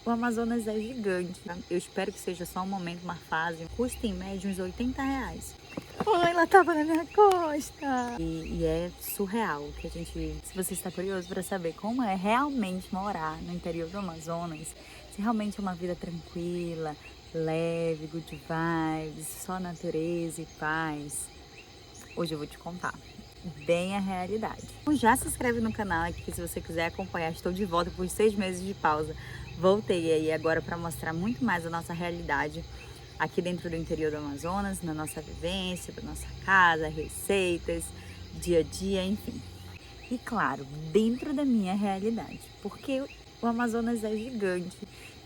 O Amazonas é gigante. Eu espero que seja só um momento, uma fase. Custa em média uns R$ 80. Oi, ela tava na minha costa. E é surreal que a gente... Se você está curioso para saber como é realmente morar no interior do Amazonas, se realmente é uma vida tranquila, leve, good vibes, só natureza e paz, hoje eu vou te contar bem a realidade. Então já se inscreve no canal aqui se você quiser acompanhar. Estou de volta por 6 meses de pausa. Voltei aí agora para mostrar muito mais a nossa realidade aqui dentro do interior do Amazonas, na nossa vivência, da nossa casa, receitas, dia a dia, enfim. E claro, dentro da minha realidade, porque o Amazonas é gigante,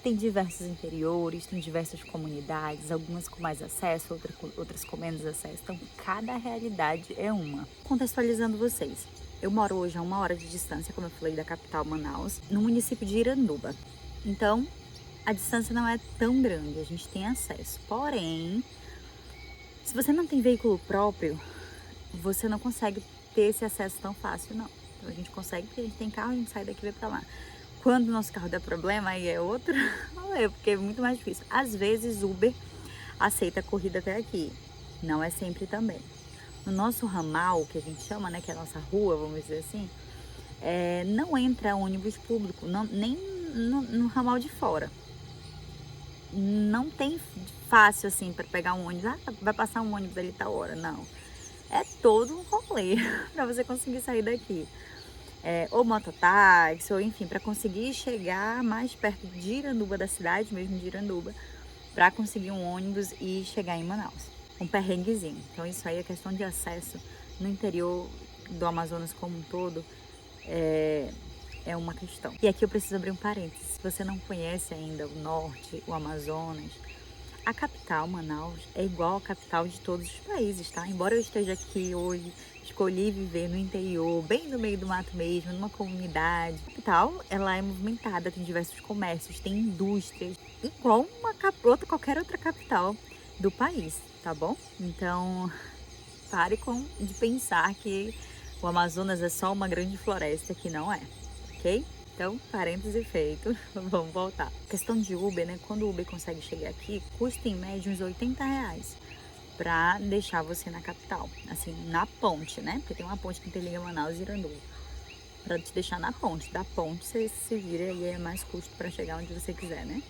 tem diversos interiores, tem diversas comunidades, algumas com mais acesso, outras com menos acesso, então cada realidade é uma. Contextualizando vocês, eu moro hoje a 1 hora de distância, como eu falei, da capital Manaus, no município de Iranduba. Então, a distância não é tão grande, a gente tem acesso. Porém, se você não tem veículo próprio, você não consegue ter esse acesso tão fácil, não. Então, a gente consegue porque a gente tem carro, a gente sai daqui e vai pra lá. Quando o nosso carro der problema, aí é outro rolê, porque é muito mais difícil. Às vezes, Uber aceita a corrida até aqui. Não é sempre também. No nosso ramal, que a gente chama, né, que é a nossa rua, vamos dizer assim, não entra ônibus público, não, nem no ramal de fora. Não tem fácil assim para pegar um ônibus. Ah, vai passar um ônibus ali tal hora. Não. É todo um rolê para você conseguir sair daqui. Ou mototáxi, ou enfim, para conseguir chegar mais perto de Iranduba, da cidade mesmo de Iranduba, para conseguir um ônibus e chegar em Manaus. Um perrenguezinho. Então isso aí é questão de acesso no interior do Amazonas como um todo. É uma questão. E aqui eu preciso abrir um parênteses. Se você não conhece ainda o norte, o Amazonas, a capital, Manaus, é igual a capital de todos os países, tá? Embora eu esteja aqui hoje, escolhi viver no interior, bem no meio do mato mesmo, numa comunidade. A capital, ela é movimentada, tem diversos comércios, tem indústrias, igual qualquer outra capital do país, tá bom? Então, pare de pensar que o Amazonas é só uma grande floresta, que não é, ok? Então, parêntese feito, vamos voltar. Questão de Uber, né? Quando o Uber consegue chegar aqui, custa em média uns R$ 80 pra deixar você na capital. Assim, na ponte, né? Porque tem uma ponte que interliga Manaus e Iranduba. Pra te deixar na ponte. Da ponte você se vira e é mais custo pra chegar onde você quiser, né?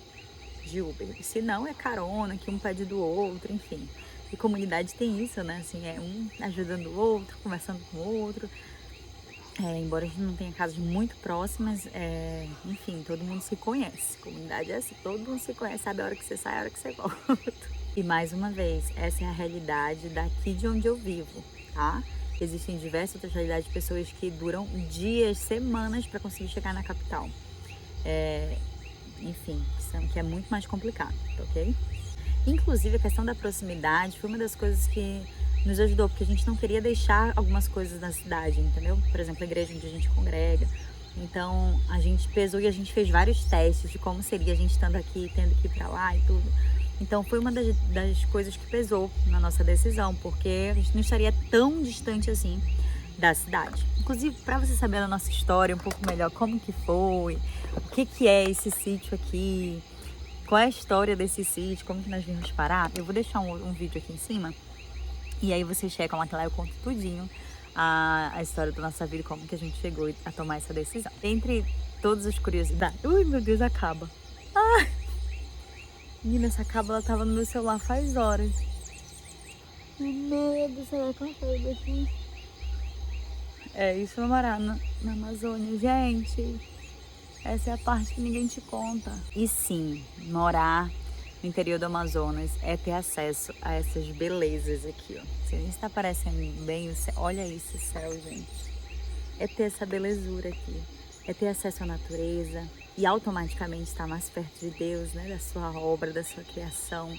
De Uber. Se não, é carona, que um pede do outro, enfim. E comunidade tem isso, né? Assim, é um ajudando o outro, conversando com o outro. Embora a gente não tenha casas muito próximas, enfim, todo mundo se conhece. Comunidade é assim, todo mundo se conhece, sabe a hora que você sai, a hora que você volta. E mais uma vez, essa é a realidade daqui de onde eu vivo, tá? Existem diversas outras realidades de pessoas que duram dias, semanas para conseguir chegar na capital. Enfim, que é muito mais complicado, tá ok? Inclusive, a questão da proximidade foi uma das coisas que nos ajudou, porque a gente não queria deixar algumas coisas na cidade, entendeu? Por exemplo, a igreja onde a gente congrega. Então, a gente pesou e a gente fez vários testes de como seria a gente estando aqui, tendo que ir pra lá e tudo. Então, foi uma das coisas que pesou na nossa decisão, porque a gente não estaria tão distante assim da cidade. Inclusive, para você saber da nossa história um pouco melhor, como que foi, o que é esse sítio aqui, qual é a história desse sítio, como que nós vimos parar, eu vou deixar um vídeo aqui em cima. E aí vocês checam lá que lá eu conto tudinho a história da nossa vida, como que a gente chegou a tomar essa decisão. Entre todas as curiosidades... Ui, meu Deus, acaba. Ah! Menina, essa caba, ela tava no meu celular faz horas. Meu medo, será que eu saio daqui? Isso é morar na Amazônia, gente. Essa é a parte que ninguém te conta. E sim, morar no interior do Amazonas é ter acesso a essas belezas aqui, ó. Se está aparecendo bem o céu, olha esse céu, gente. É ter essa belezura aqui. É ter acesso à natureza e automaticamente estar mais perto de Deus, né? Da sua obra, da sua criação.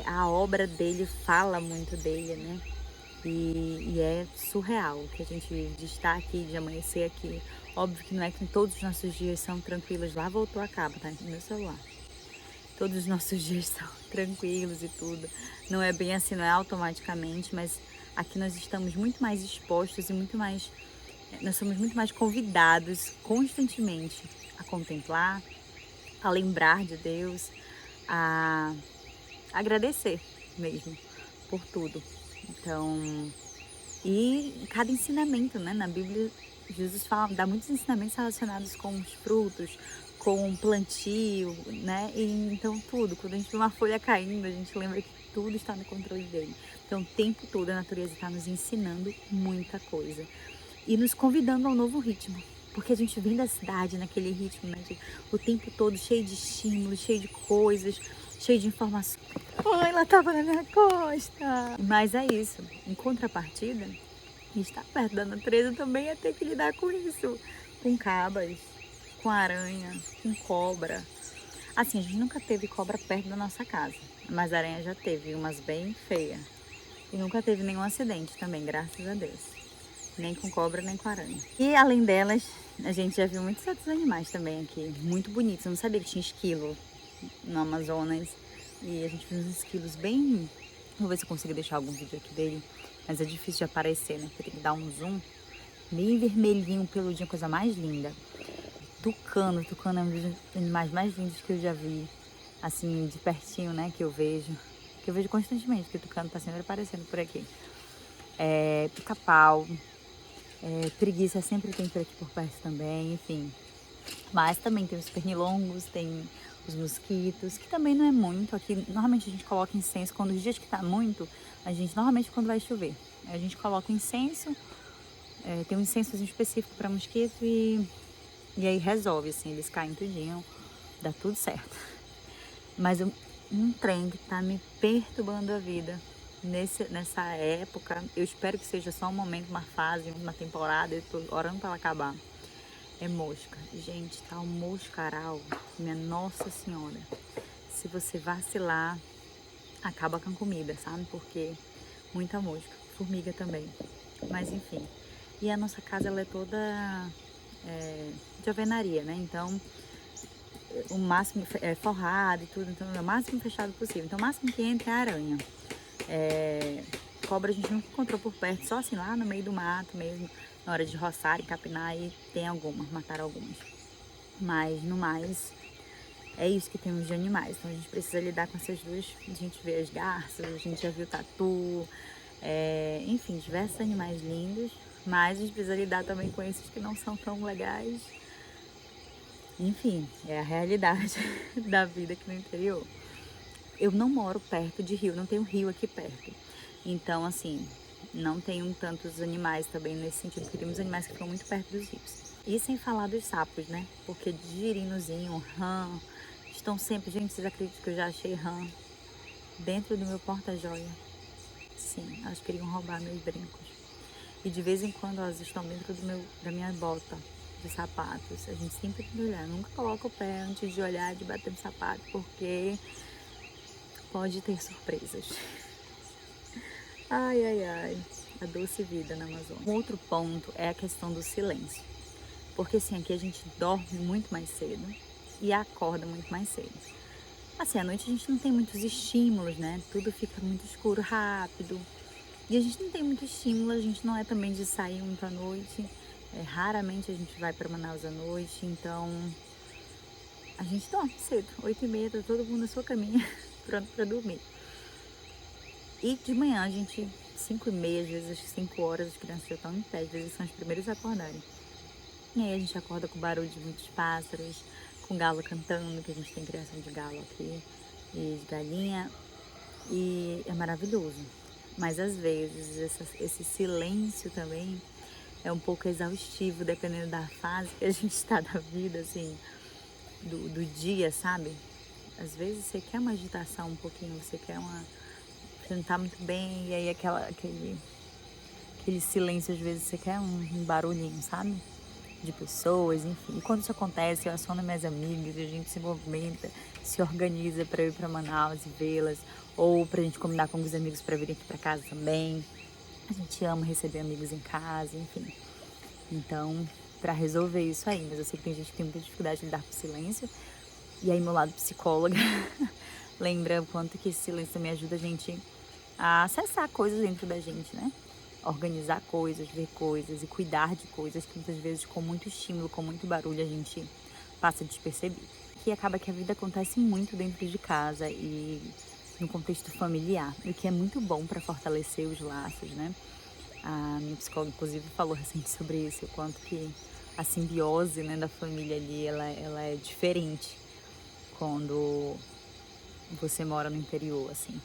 A obra dele fala muito dele, né? E é surreal que a gente de estar aqui, de amanhecer aqui. Óbvio que não é que todos os nossos dias são tranquilos. Lá voltou a cabo, tá? No meu celular. Todos os nossos dias são tranquilos e tudo. Não é bem assim, não é automaticamente, mas aqui nós estamos muito mais expostos e nós somos muito mais convidados constantemente a contemplar, a lembrar de Deus, a agradecer mesmo por tudo. Então, e cada ensinamento, né? Na Bíblia, Jesus fala, dá muitos ensinamentos relacionados com os frutos, com o plantio, né? E então tudo, quando a gente vê uma folha caindo, a gente lembra que tudo está no controle dele. Então, o tempo todo a natureza está nos ensinando muita coisa e nos convidando a um novo ritmo. Porque a gente vem da cidade naquele ritmo, né? O tempo todo cheio de estímulos, cheio de coisas, cheio de informações. Ai, ela tava na minha costa. Mas é isso. Em contrapartida, estar perto da natureza também é ter que lidar com isso. Com cabras, com aranha, com cobra. Assim, a gente nunca teve cobra perto da nossa casa. Mas aranha já teve, umas bem feias. E nunca teve nenhum acidente também, graças a Deus. Nem com cobra, nem com aranha. E além delas, a gente já viu muitos outros animais também aqui. Muito bonitos. Eu não sabia que tinha esquilo no Amazonas. E a gente viu uns esquilos bem... Vou ver se eu consigo deixar algum vídeo aqui dele. Mas é difícil de aparecer, né? Porque tem que dar um zoom. Bem vermelhinho, peludinho, coisa mais linda. Tucano é um dos animais mais lindos que eu já vi. Assim, de pertinho, né? Que eu vejo. Que eu vejo constantemente, porque o tucano tá sempre aparecendo por aqui. Pica-pau. Preguiça sempre tem por aqui por perto também, enfim. Mas também tem os pernilongos, tem os mosquitos, que também não é muito. Aqui, normalmente a gente coloca incenso, quando os dias que tá muito, a gente, normalmente quando vai chover, a gente coloca incenso, tem um incensozinho específico para mosquito e aí resolve, assim, eles caem tudinho, dá tudo certo. Mas um trem que tá me perturbando a vida nessa época, eu espero que seja só um momento, uma fase, uma temporada, eu tô orando para ela acabar. É mosca. Gente, tá um moscaral, minha Nossa Senhora. Se você vacilar, acaba com a comida, sabe? Porque muita mosca. Formiga também. Mas enfim. E a nossa casa, ela é toda de alvenaria, né? Então, o máximo é forrado e tudo. Então, é o máximo fechado possível. Então, o máximo que entra é a aranha. Cobra a gente nunca encontrou por perto. Só assim, lá no meio do mato mesmo. Na hora de roçar e capinar, e tem algumas, mataram algumas. Mas no mais, é isso que temos de animais. Então a gente precisa lidar com essas duas. A gente vê as garças, a gente já viu tatu, enfim, diversos animais lindos. Mas a gente precisa lidar também com esses que não são tão legais. Enfim, é a realidade da vida aqui no interior. Eu não moro perto de rio, não tenho rio aqui perto. Então, assim, não tenho tantos animais também nesse sentido, porque tem muitos animais que ficam muito perto dos rios. E sem falar dos sapos, né? Porque de girinozinho, rã, estão sempre... Gente, vocês acreditam que eu já achei rã dentro do meu porta-joia? Sim, elas queriam roubar meus brincos. E de vez em quando elas estão dentro da minha bota de sapatos. A gente sempre tem que olhar. Eu nunca coloco o pé antes de olhar, de bater no sapato, porque pode ter surpresas. Ai, ai, ai. A doce vida na Amazônia. Um outro ponto é a questão do silêncio. Porque assim, aqui a gente dorme muito mais cedo e acorda muito mais cedo. Assim, à noite a gente não tem muitos estímulos, né? Tudo fica muito escuro rápido. E a gente não tem muito estímulo, a gente não é também de sair muito à noite. Raramente a gente vai para Manaus à noite, então a gente dorme cedo. 8h30, tá todo mundo na sua caminha, pronto para dormir. E de manhã a gente, 5h30, às vezes 5 horas, as crianças já estão em pé, às vezes são as primeiras a acordarem. E aí a gente acorda com o barulho de muitos pássaros, com galo cantando, que a gente tem criação de galo aqui, e de galinha, e é maravilhoso. Mas às vezes esse silêncio também é um pouco exaustivo, dependendo da fase que a gente está da vida, assim, do dia, sabe? Às vezes você quer uma agitação um pouquinho, você não tá muito bem, e aí aquele silêncio, às vezes você quer um barulhinho, sabe? De pessoas, enfim. E quando isso acontece, eu aciono minhas amigas, a gente se movimenta, se organiza para ir para Manaus e vê-las, ou pra gente combinar com os amigos para virem aqui para casa também. A gente ama receber amigos em casa, enfim. Então, para resolver isso aí, mas eu sei que tem gente que tem muita dificuldade de lidar com o silêncio. E aí, meu lado psicóloga lembra o quanto que esse silêncio também ajuda a gente a acessar coisas dentro da gente, né? Organizar coisas, ver coisas e cuidar de coisas que muitas vezes com muito estímulo, com muito barulho, a gente passa despercebido. aqui acaba que a vida acontece muito dentro de casa e no contexto familiar, o que é muito bom para fortalecer os laços, né? A minha psicóloga, inclusive, falou recente sobre isso, o quanto que a simbiose, né, da família ali, ela é diferente quando você mora no interior, assim.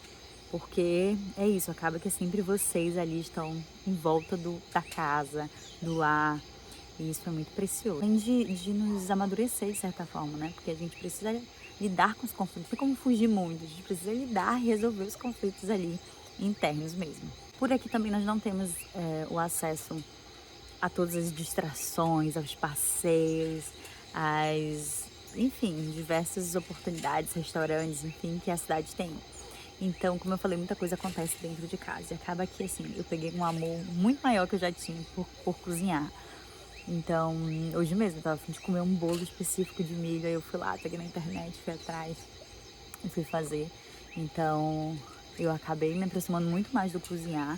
Porque é isso, acaba que sempre vocês ali estão em volta da casa, do lar, e isso é muito precioso. Além de nos amadurecer, de certa forma, né? Porque a gente precisa lidar com os conflitos, não tem como fugir muito, a gente precisa lidar e resolver os conflitos ali internos mesmo. Por aqui também nós não temos o acesso a todas as distrações, aos passeios, enfim, diversas oportunidades, restaurantes, enfim, que a cidade tem. Então, como eu falei, muita coisa acontece dentro de casa. E acaba que, assim, eu peguei um amor muito maior que eu já tinha por cozinhar. Então, hoje mesmo, eu tava a fim de comer um bolo específico de milho. Aí eu fui lá, peguei na internet, fui atrás e fui fazer. Então, eu acabei me aproximando muito mais do cozinhar.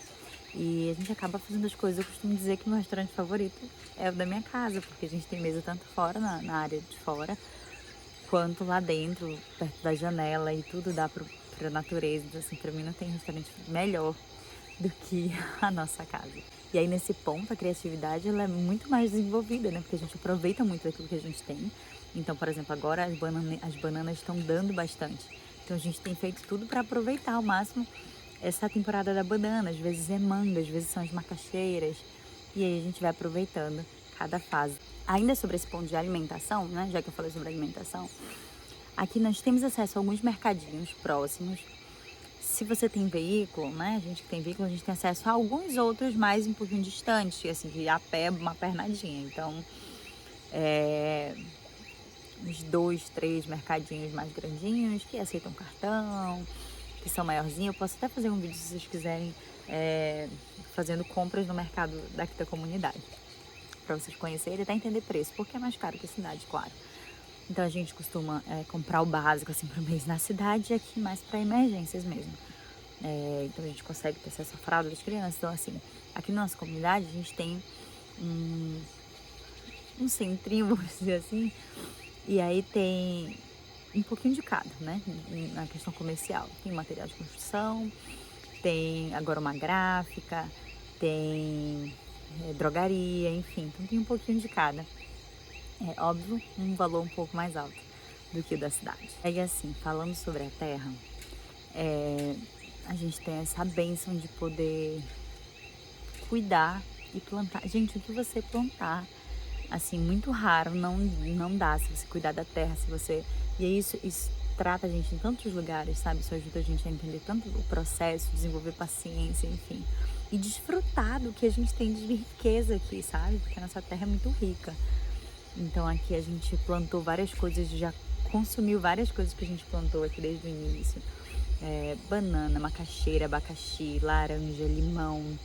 E a gente acaba fazendo as coisas. Eu costumo dizer que meu restaurante favorito é o da minha casa, porque a gente tem mesa tanto fora, na área de fora, quanto lá dentro, perto da janela, e tudo dá pra natureza. Então, assim, pra mim não tem restaurante melhor do que a nossa casa. E aí, nesse ponto, a criatividade ela é muito mais desenvolvida, né? Porque a gente aproveita muito daquilo que a gente tem. Então, por exemplo, agora as bananas estão dando bastante. Então, a gente tem feito tudo para aproveitar ao máximo essa temporada da banana. Às vezes é manga, às vezes são as macaxeiras. E aí a gente vai aproveitando cada fase. Ainda sobre esse ponto de alimentação, né? Já que eu falei sobre alimentação, aqui nós temos acesso a alguns mercadinhos próximos. Se você tem veículo, né? A gente que tem veículo, a gente tem acesso a alguns outros mais um pouquinho distantes, assim, de a pé, uma pernadinha. Então, uns 2, 3 mercadinhos mais grandinhos que aceitam cartão, que são maiorzinhos. Eu posso até fazer um vídeo se vocês quiserem, fazendo compras no mercado daqui da comunidade, para vocês conhecerem e até entender preço, porque é mais caro que a cidade, claro. Então a gente costuma comprar o básico assim para o mês na cidade e aqui mais para emergências mesmo. Então a gente consegue ter acesso à fralda das crianças. Então assim, aqui na nossa comunidade a gente tem um centrinho, vamos dizer assim, e aí tem um pouquinho de cada, né? Na questão comercial. Tem material de construção, tem agora uma gráfica, tem drogaria, enfim. Então tem um pouquinho de cada. É óbvio, um valor um pouco mais alto do que o da cidade. É assim, falando sobre a terra, a gente tem essa bênção de poder cuidar e plantar. Gente, o que você plantar, assim, muito raro, não dá se você cuidar da terra, se você... E isso trata a gente em tantos lugares, sabe? Isso ajuda a gente a entender tanto o processo, desenvolver paciência, enfim. E desfrutar do que a gente tem de riqueza aqui, sabe? Porque a nossa terra é muito rica. Então aqui a gente plantou várias coisas, já consumiu várias coisas que a gente plantou aqui desde o início. Banana, macaxeira, abacaxi, laranja, limão.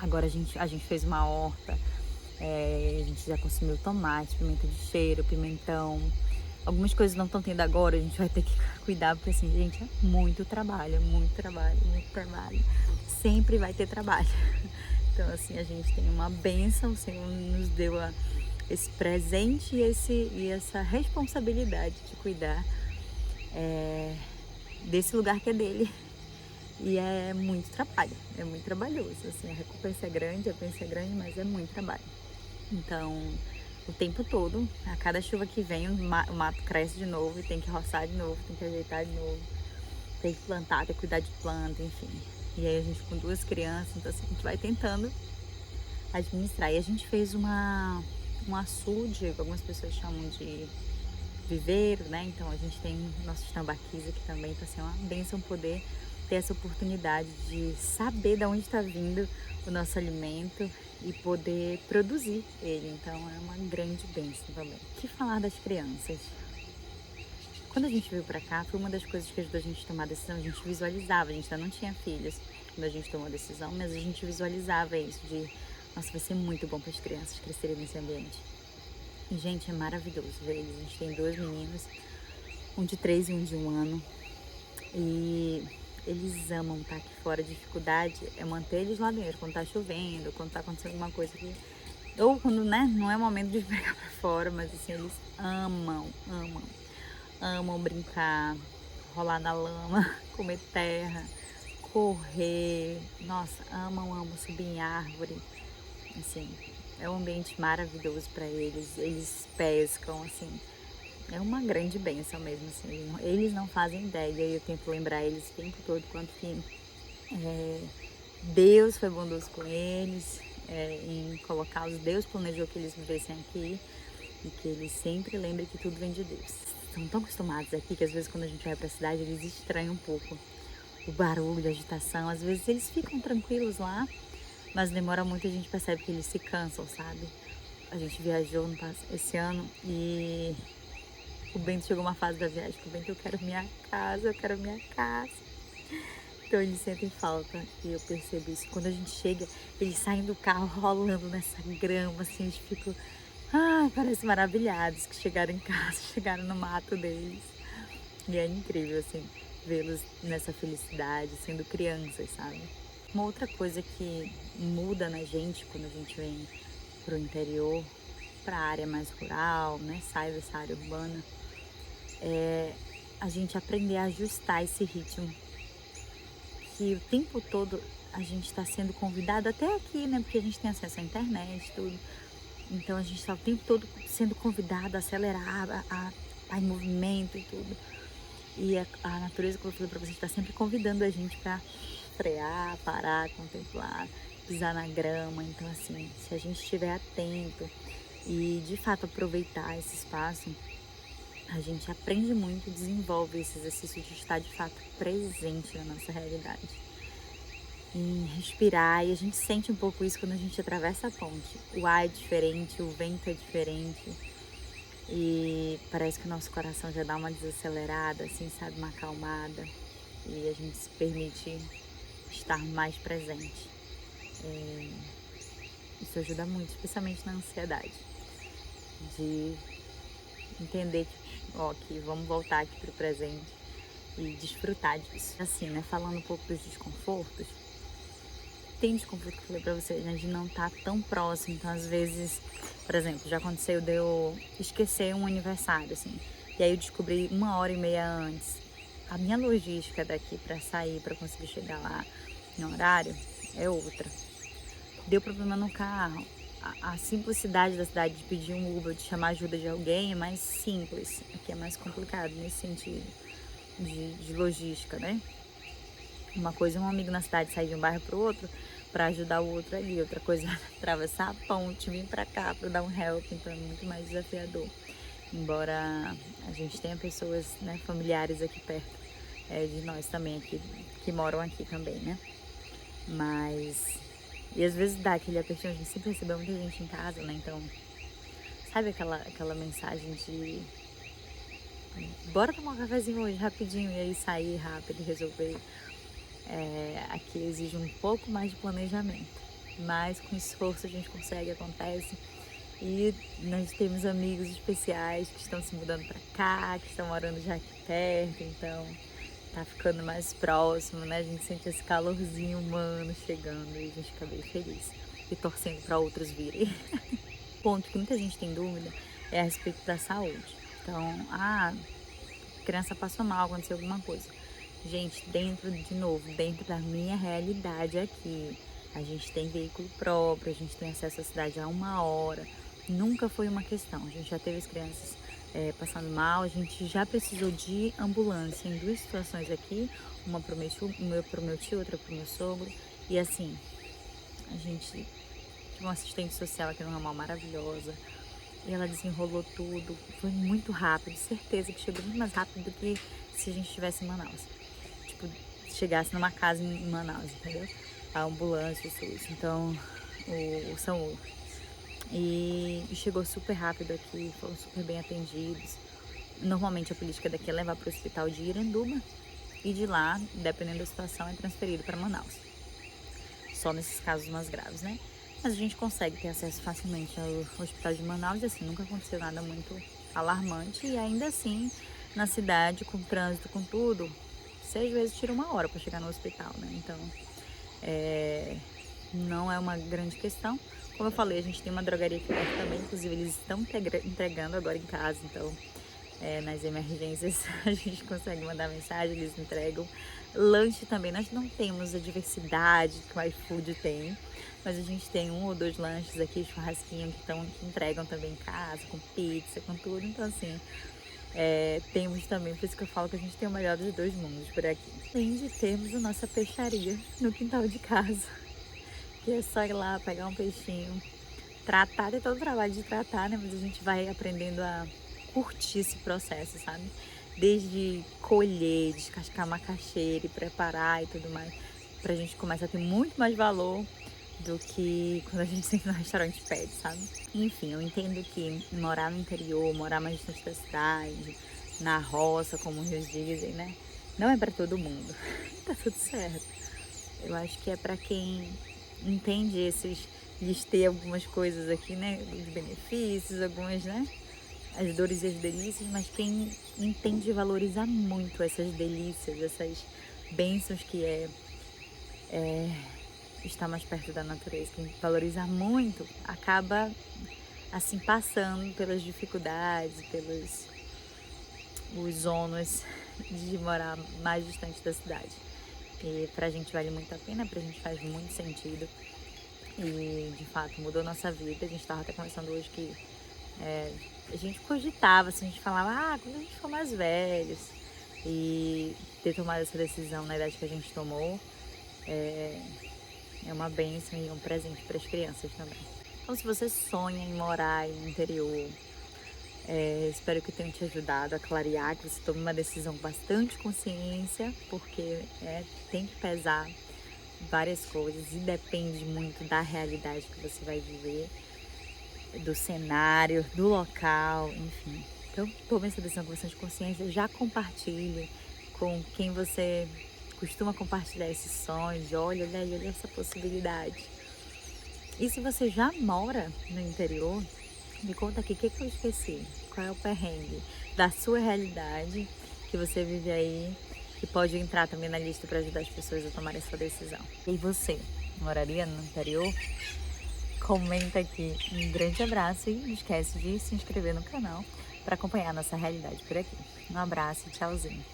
Agora a gente fez uma horta, a gente já consumiu tomate, pimenta de cheiro, pimentão. Algumas coisas não estão tendo agora, a gente vai ter que cuidar, porque assim, gente, é muito trabalho, muito trabalho, muito trabalho. Sempre vai ter trabalho. Então assim, a gente tem uma bênção, o Senhor nos deu esse presente e essa responsabilidade de cuidar desse lugar que é dele. E é muito trabalho, é muito trabalhoso. Assim, a recompensa é grande, a bênção é grande, mas é muito trabalho. Então, o tempo todo, a cada chuva que vem, o mato cresce de novo, e tem que roçar de novo, tem que ajeitar de novo, tem que plantar, tem que cuidar de planta, enfim. E aí a gente com 2 crianças, então assim, a gente vai tentando administrar. E a gente fez um açude, algumas pessoas chamam de viveiro, né? Então a gente tem nossos tambaquis aqui também, então assim, é uma bênção poder ter essa oportunidade de saber de onde está vindo o nosso alimento e poder produzir ele. Então é uma grande bênção também. O que falar das crianças? Quando a gente veio pra cá, foi uma das coisas que ajudou a gente a tomar a decisão. A gente visualizava, a gente ainda não tinha filhos quando a gente tomou a decisão, mas a gente visualizava isso de, nossa, vai ser muito bom para as crianças crescerem nesse ambiente. E, gente, é maravilhoso ver eles. A gente tem 2 meninos, um de 3 e um de 1 ano. E eles amam estar aqui fora. A dificuldade é manter eles lá dentro, quando tá chovendo, quando tá acontecendo alguma coisa aqui. Ou quando, né, não é momento de pegar pra fora, mas assim, eles amam, amam. amam brincar, rolar na lama, comer terra, correr. Nossa, amam subir em árvore. Assim, é um ambiente maravilhoso para eles. Eles pescam, assim. É uma grande bênção mesmo, assim. Eles não fazem ideia. E eu tento lembrar eles o tempo todo quanto que Deus foi bondoso com eles, em colocá-los. Deus planejou que eles vivessem aqui e que eles sempre lembrem que tudo vem de Deus. Estão tão acostumados aqui que às vezes quando a gente vai para a cidade eles estranham um pouco o barulho, a agitação. Às vezes eles ficam tranquilos lá, mas demora muito, a gente percebe que eles se cansam, sabe? A gente viajou esse ano e o Bento chegou uma fase da viagem que o Bento, eu quero minha casa. Então eles sentem falta e eu percebo isso. Quando a gente chega, eles saem do carro rolando nessa grama, assim, eles ficam, parece maravilhados que chegaram em casa, chegaram no mato deles. E é incrível, assim, vê-los nessa felicidade, sendo crianças, sabe? Uma outra coisa que muda na gente quando a gente vem pro interior, pra área mais rural, né, sai dessa área urbana, é a gente aprender a ajustar esse ritmo. Que o tempo todo a gente está sendo convidado, até aqui, né? Porque a gente tem acesso à internet e tudo. Então a gente está o tempo todo sendo convidado a acelerar, a em movimento e tudo. E a natureza, como eu falei pra vocês, está sempre convidando a gente para frear, parar, contemplar, pisar na grama. Então, assim, se a gente estiver atento e de fato aproveitar esse espaço, a gente aprende muito e desenvolve esse exercício de estar de fato presente na nossa realidade. E respirar, e a gente sente um pouco isso quando a gente atravessa a ponte. O ar é diferente, o vento é diferente. E parece que o nosso coração já dá uma desacelerada, assim, sabe, uma acalmada. E a gente se permite estar mais presente. Isso ajuda muito, especialmente na ansiedade. De entender que vamos voltar aqui pro presente e desfrutar disso. Assim, né, falando um pouco dos desconfortos, tem desconforto que eu falei pra vocês, né, de não estar tão próximo. Então, às vezes, por exemplo, já aconteceu de eu esquecer um aniversário, assim, e aí eu descobri 1h30 antes. A minha logística daqui pra sair, pra conseguir chegar lá no horário, é outra. Deu problema no carro. A simplicidade da cidade de pedir um Uber, de chamar ajuda de alguém é mais simples. Aqui é mais complicado nesse sentido de logística, né? Uma coisa é um amigo na cidade sair de um bairro pro outro para ajudar o outro ali. Outra coisa é atravessar a ponte, vir para cá para dar um help. Então é muito mais desafiador. Embora a gente tenha pessoas, né, familiares aqui perto de nós também, aqui, que moram aqui também, né? Mas... E às vezes dá aquele apertinho, a gente sempre recebeu muita gente em casa, né? Então, sabe aquela mensagem de bora tomar um cafezinho hoje rapidinho e aí sair rápido e resolver. Aqui exige um pouco mais de planejamento, mas com esforço a gente consegue, acontece. E nós temos amigos especiais que estão se mudando para cá, que estão morando já aqui perto, então tá ficando mais próximo, né? A gente sente esse calorzinho humano chegando e a gente fica bem feliz e torcendo para outros virem. O ponto que muita gente tem dúvida é a respeito da saúde. Então, a criança passou mal, aconteceu alguma coisa. Gente, dentro da minha realidade aqui, a gente tem veículo próprio, a gente tem acesso à cidade a 1 hora. Nunca foi uma questão. A gente já teve as crianças passando mal, a gente já precisou de ambulância em 2 situações aqui, uma pro meu tio, outra pro meu sogro. E assim, a gente teve uma assistente social aqui no ramal maravilhosa. E ela desenrolou tudo, foi muito rápido, certeza que chegou muito mais rápido do que se a gente estivesse em Manaus. Tipo, chegasse numa casa em Manaus, entendeu? A ambulância, isso. Então, o SAMU. E chegou super rápido aqui, foram super bem atendidos. Normalmente a política daqui é levar para o hospital de Iranduba e de lá, dependendo da situação, é transferido para Manaus. Só nesses casos mais graves, né? Mas a gente consegue ter acesso facilmente ao hospital de Manaus e assim, nunca aconteceu nada muito alarmante. E ainda assim, na cidade, com trânsito, com tudo, 6 vezes tira 1 hora para chegar no hospital, né? Então, não é uma grande questão. Como eu falei, a gente tem uma drogaria aqui perto também, inclusive eles estão entregando agora em casa, então nas emergências a gente consegue mandar mensagem, eles entregam. Lanche também, nós não temos a diversidade que o iFood tem, mas a gente tem 1 ou 2 lanches aqui, churrasquinho, que entregam também em casa, com pizza, com tudo. Então assim, temos também, por isso que eu falo que a gente tem o melhor dos 2 mundos por aqui. Além de termos a nossa peixaria no quintal de casa, que é só ir lá, pegar um peixinho, tratar, tem todo o trabalho de tratar, né? Mas a gente vai aprendendo a curtir esse processo, sabe? Desde colher, descascar macaxeira e preparar e tudo mais, pra gente começar a ter muito mais valor do que quando a gente senta no restaurante e pede, sabe? Enfim, eu entendo que morar no interior, morar mais distante da cidade, na roça, como os dizem, né? Não é pra todo mundo. Tá tudo certo. Eu acho que é pra quem entende listei algumas coisas aqui, né? Os benefícios, algumas, né? As dores e as delícias, mas quem entende valorizar muito essas delícias, essas bênçãos que estar mais perto da natureza, quem valoriza muito, acaba assim passando pelas dificuldades, pelos os ônus de morar mais distante da cidade. E pra gente vale muito a pena, pra gente faz muito sentido. E de fato mudou nossa vida. A gente estava até conversando hoje que a gente cogitava, assim, a gente falava, quando a gente for mais velhos, e ter tomado essa decisão na idade que a gente tomou é uma bênção e um presente para as crianças também. Então, se você sonha em morar no interior, espero que tenha te ajudado a clarear, que você tome uma decisão com bastante consciência, porque tem que pesar várias coisas e depende muito da realidade que você vai viver, do cenário, do local, enfim. Então, tome essa decisão com bastante consciência, já compartilhe com quem você costuma compartilhar esses sonhos, olha essa possibilidade. E se você já mora no interior, me conta aqui o que eu esqueci, qual é o perrengue da sua realidade que você vive aí, que pode entrar também na lista para ajudar as pessoas a tomarem essa decisão. E você, moraria no interior? Comenta aqui. Um grande abraço e não esquece de se inscrever no canal para acompanhar a nossa realidade por aqui. Um abraço e tchauzinho.